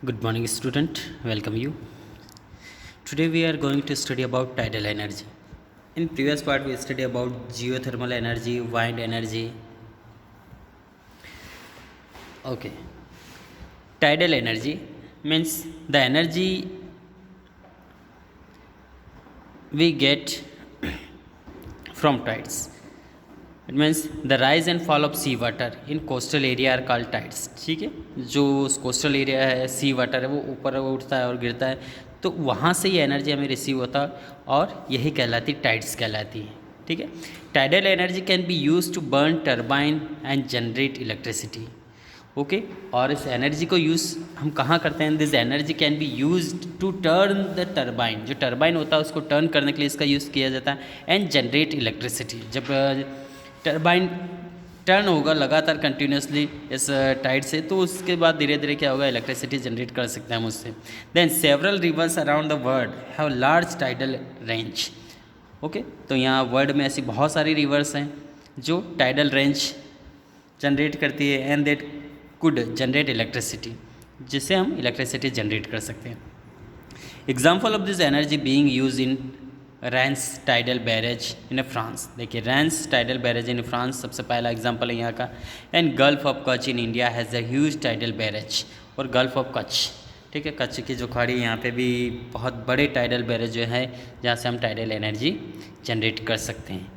Good morning, student. Welcome you. Today we are going to study about tidal energy. In previous part we studied about geothermal energy, wind energy. Okay. Tidal energy means the energy we get from tides. It means the rise and fall of sea water in coastal area are called tides. ठीक है, जो coastal area है सी water है वो ऊपर उठता है और गिरता है, तो वहाँ से ये एनर्जी हमें रिसीव होता है और यही कहलाती टाइड्स कहलाती है. ठीक है. Tidal energy can be use to burn turbine and generate electricity. Okay. और इस एनर्जी को यूज़ हम कहाँ करते हैं? This energy can be use to turn the turbine. जो टर्बाइन होता है उसको टर्न करने के लिए इसका यूज़ किया जाता है. And generate electricity. जब टर्बाइन टर्न होगा लगातार कंटिन्यूसली इस टाइड से, तो उसके बाद धीरे धीरे क्या होगा, इलेक्ट्रिसिटी जनरेट कर सकते हैं हम उससे. Then several rivers around the world have large tidal range. Okay. तो यहाँ वर्ल्ड में ऐसी बहुत सारी रिवर्स हैं जो टाइडल रेंज जनरेट करती है and that could generate electricity, जिससे हम इलेक्ट्रिसिटी जनरेट कर सकते हैं. Example of this energy being use in Rance tidal barrage in France. देखिए, Rance tidal barrage in France सबसे पहला एग्जांपल है यहाँ का. And gulf of Kutch in India has a huge tidal barrage. और गल्फ ऑफ कच्छ, ठीक है, कच्छ की जो खाड़ी यहाँ पे भी बहुत बड़े टाइडल बैरेज जो है जहाँ से हम टाइडल एनर्जी जनरेट कर सकते हैं.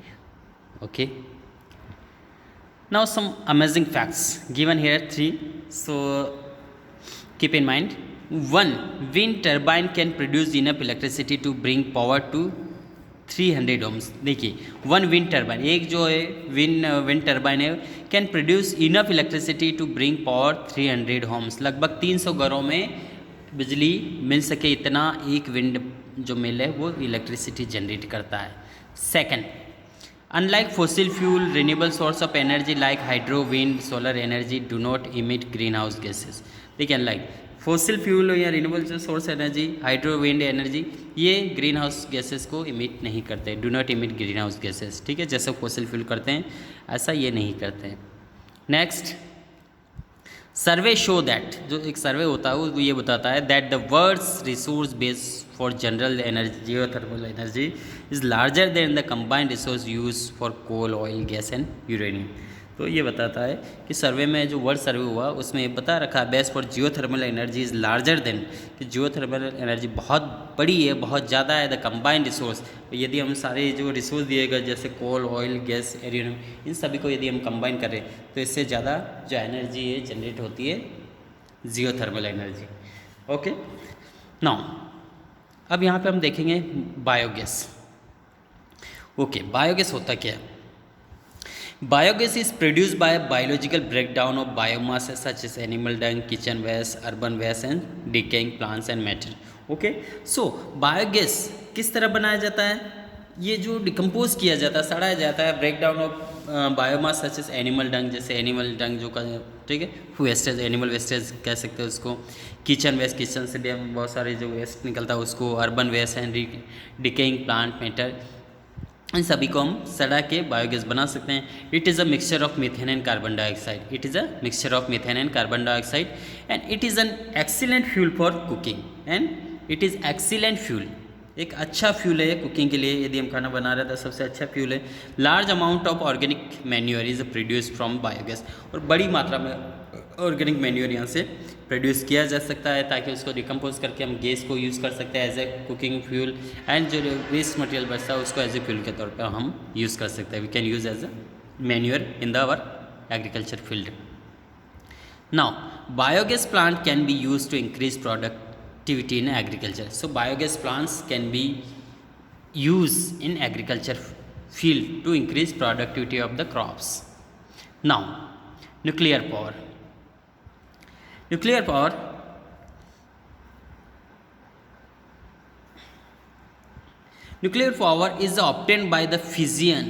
Okay. Now some amazing facts given here 3. So keep in mind. 1. Wind turbine can produce enough electricity to bring power to 300 homes. देखिए, 1 विंड टर्बाइन, एक जो है विंड टर्बाइन है, can produce enough electricity to bring power 300 homes. लगभग 300 घरों में बिजली मिल सके इतना एक विंड जो मिल है वो इलेक्ट्रिसिटी जनरेट करता है. Second, unlike fossil fuel, renewable source of energy like hydro, wind, solar energy do not emit green house gases. देखिए, अनलाइक फॉसिल फ्यूल या रिन्यूएबल जो source energy, hydro, wind energy, ये green house gases को emit नहीं करते. Do not emit green house gases. ठीक है, जैसे फॉसिल फ्यूल करते हैं ऐसा ये नहीं करते हैं. नेक्स्ट, सर्वे शो दैट, जो एक सर्वे होता है वो ये बताता है that the world's resource base for general energy, geothermal energy is larger than the combined resource use for coal, oil, gas and uranium. तो ये बताता है कि सर्वे में जो वर्ल्ड सर्वे हुआ उसमें ये बता रखा है base for geothermal energy is larger than, कि जियोथर्मल एनर्जी बहुत बड़ी है, बहुत ज़्यादा है द कंबाइंड रिसोर्स. यदि हम सारे जो रिसोर्स दिए गए जैसे कोल, ऑयल, गैस, यूरेनियम, इन सभी को यदि हम कंबाइन करें तो इससे ज़्यादा जो एनर्जी है जनरेट होती है जियोथर्मल एनर्जी. ओके. नाउ अब यहाँ पे हम देखेंगे बायोगैस. ओके, बायोगैस होता क्या है? Biogas is produced by a biological breakdown of biomass such as animal dung, kitchen waste, urban waste and decaying plants and matter. Okay, so biogas किस तरह बनाया जाता है? ये जो डिकम्पोज किया जाता है, सड़ाया जाता है, breakdown of biomass such as animal डंग, जैसे एनिमल डंग जो का, ठीक है, वेस्टेज, एनिमल वेस्टेज कह सकते हैं उसको. किचन वेस्ट, किचन से भी हम बहुत सारे जो वेस्ट निकलता है उसको. Urban waste and decaying plant matter, इन सभी को हम सड़ा के बायोगैस बना सकते हैं. It is a mixture of methane and carbon dioxide. It is a mixture of methane and carbon dioxide and it is an excellent fuel for cooking. And it is excellent fuel, एक अच्छा fuel है cooking के लिए. यदि हम खाना बना रहे हैं तो सबसे अच्छा फ्यूल है. Large amount of organic manure is produce from biogas. और बड़ी मात्रा में ऑर्गेनिक मैन्योर यहाँ से प्रोड्यूस किया जा सकता है ताकि उसको डिकम्पोज करके हम गैस को यूज़ कर सकते हैं as a cooking fuel. And जो वेस्ट मटेरियल बचता है उसको एज ए फ्यूल के तौर पर हम यूज़ कर सकते हैं. We can use as a manure in the our agriculture field. Now biogas plant can be use to increase productivity in agriculture. So biogas plants can be use in agriculture field to increase productivity of the crops. Now nuclear power. Nuclear power is obtained by the fission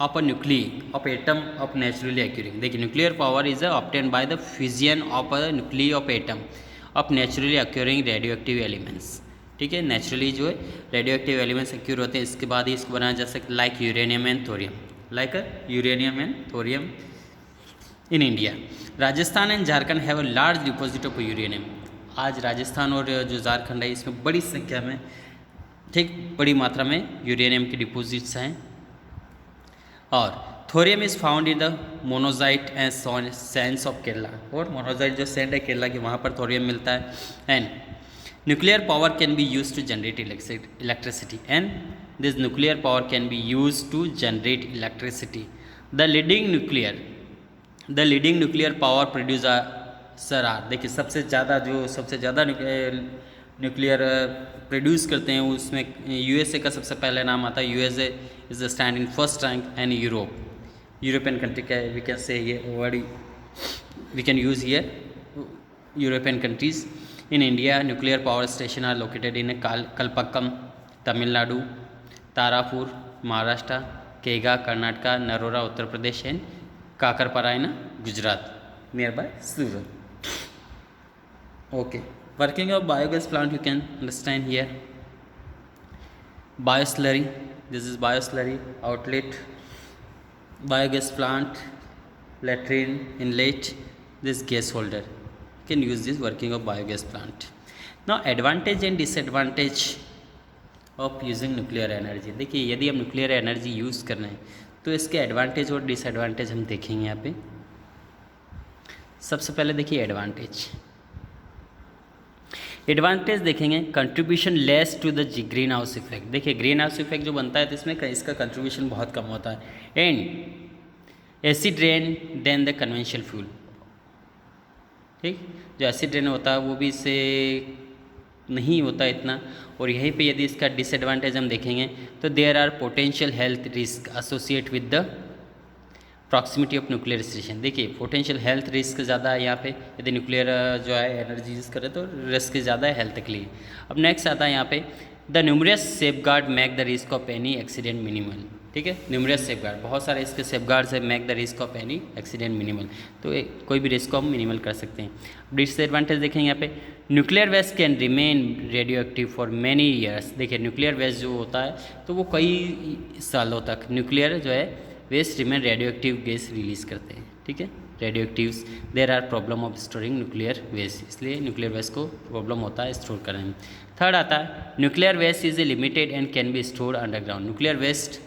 of a nuclei of atom of naturally occurring. देखिए, nuclear power is obtained by the fission of a nuclei of atom of naturally occurring radioactive elements. ठीक है, naturally जो है radioactive elements occur होते हैं, इसके बाद ही इसको बनाया जा सकता है. Like uranium and thorium, like uranium and thorium in India. Rajasthan and Jharkhand have a large deposit of uranium. आज राजस्थान और जो झारखंड है इसमें बड़ी संख्या में, ठीक, बड़ी मात्रा में यूरेनियम के डिपॉजिट्स हैं। और thorium is found in the monazite and Sands of Kerala, और मोनोजाइट जो सैंड है केरला की, वहाँ पर थोरियम मिलता है। And nuclear power can be use to generate electricity, and this nuclear power can be use to generate electricity. The leading nuclear power producer are, देखिए सबसे ज़्यादा न्यूक्लियर प्रोड्यूस करते हैं उसमें यूएसए का सबसे पहले नाम आता है। USA is stand in first rank, and European country का वी कैन से ये word we can use here European countries. In India nuclear power station are located in Kalpakkam Tamil Nadu, Tarapur Maharashtra, Kaiga Karnataka, Narora Uttar Pradesh, and Kakrapar in Gujarat near by Surat. Okay, working of biogas plant you can understand here. Bioslurry, this is bioslurry outlet, biogas plant, latrine inlet, this gas holder. You can use this working of biogas plant. Now advantage and disadvantage of using nuclear energy. देखिए यदि हम nuclear energy use कर रहे हैं तो इसके advantage और disadvantage हम देखेंगे यहाँ पे। सबसे पहले देखिए एडवांटेज देखेंगे, contribution less to the green house effect. देखिए ग्रीन हाउस इफेक्ट जो बनता है तो इसमें इसका कंट्रीब्यूशन बहुत कम होता है। And acid rain than the conventional fuel, ठीक, जो एसिड रेन होता है वो भी इससे नहीं होता इतना। और यहीं पे यदि इसका डिसएडवांटेज हम देखेंगे तो there are potential health risk associate with the proximity of nuclear station. देखिए पोटेंशियल हेल्थ रिस्क ज़्यादा है यहाँ पे, यदि न्यूक्लियर जो है एनर्जी यूज़ करें तो रिस्क ज़्यादा है हेल्थ के लिए। अब नेक्स्ट आता है यहाँ पे the numerous safeguard make the risk of any accident minimal. ठीक है, न्यूमरस सेफगार्ड, बहुत सारे इसके सेफगार्ड से make the risk of any accident minimal, तो कोई भी रिस्क को हम मिनिमल कर सकते हैं। डिसएडवांटेज देखेंगे यहाँ पे nuclear waste can remain radioactive for many years. देखिए न्यूक्लियर वेस्ट जो होता है तो वो कई सालों तक न्यूक्लियर जो है waste remain radioactive gas release करते हैं। ठीक है, radioactives, there are problem of storing nuclear waste, इसलिए न्यूक्लियर वेस्ट को प्रॉब्लम होता है स्टोर करने में। थर्ड आता है nuclear waste is a limited and can be stored underground. Nuclear waste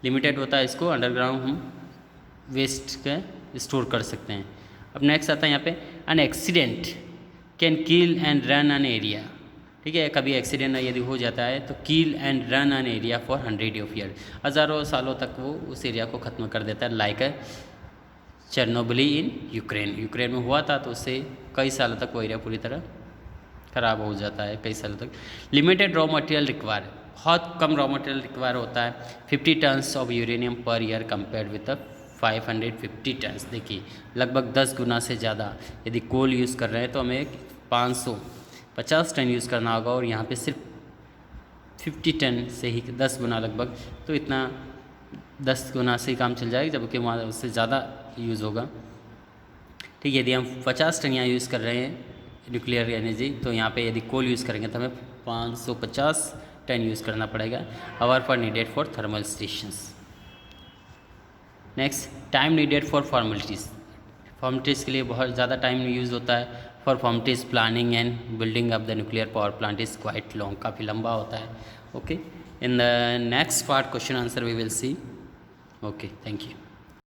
limited होता है, इसको अंडरग्राउंड हम वेस्ट का स्टोर कर सकते हैं। अब नेक्स्ट आता है यहाँ पे an accident can kill and run an area. ठीक है, कभी एक्सीडेंट यदि हो जाता है तो किल and run an area for 100 of year, हज़ारों सालों तक वो उस एरिया को ख़त्म कर देता है। लाइक चेरनोबिल इन यूक्रेन में हुआ था, तो उससे कई सालों तक वो एरिया पूरी तरह ख़राब हो जाता है, कई सालों तक। लिमिटेड रॉ मटेरियल रिक्वायर, बहुत कम रॉ मटेरियल रिक्वायर होता है। 50 tons of uranium per year compared with 550 tons. देखिए लगभग 10 गुना से ज़्यादा, यदि कोल यूज़ कर रहे हैं तो हमें 550 टन यूज़ करना होगा, और यहाँ पे सिर्फ 50 टन से ही 10 गुना लगभग, तो इतना 10 गुना से ही काम चल जाएगा, जबकि वहाँ उससे ज़्यादा यूज़ होगा। ठीक है, यदि हम 50 टन यहाँ यूज़ कर रहे हैं न्यूक्लियर एनर्जी, तो यहाँ पे यदि कोल यूज़ करेंगे तो हमें 550 टन यूज़ करना पड़ेगा। Hour per needed for thermal stations. Next, time needed for formalities के लिए बहुत ज़्यादा टाइम यूज़ होता है। For formalities planning and building of the nuclear power plant is quite long, काफ़ी लंबा होता है। Okay, in the next part question answer we will see. Okay, thank you.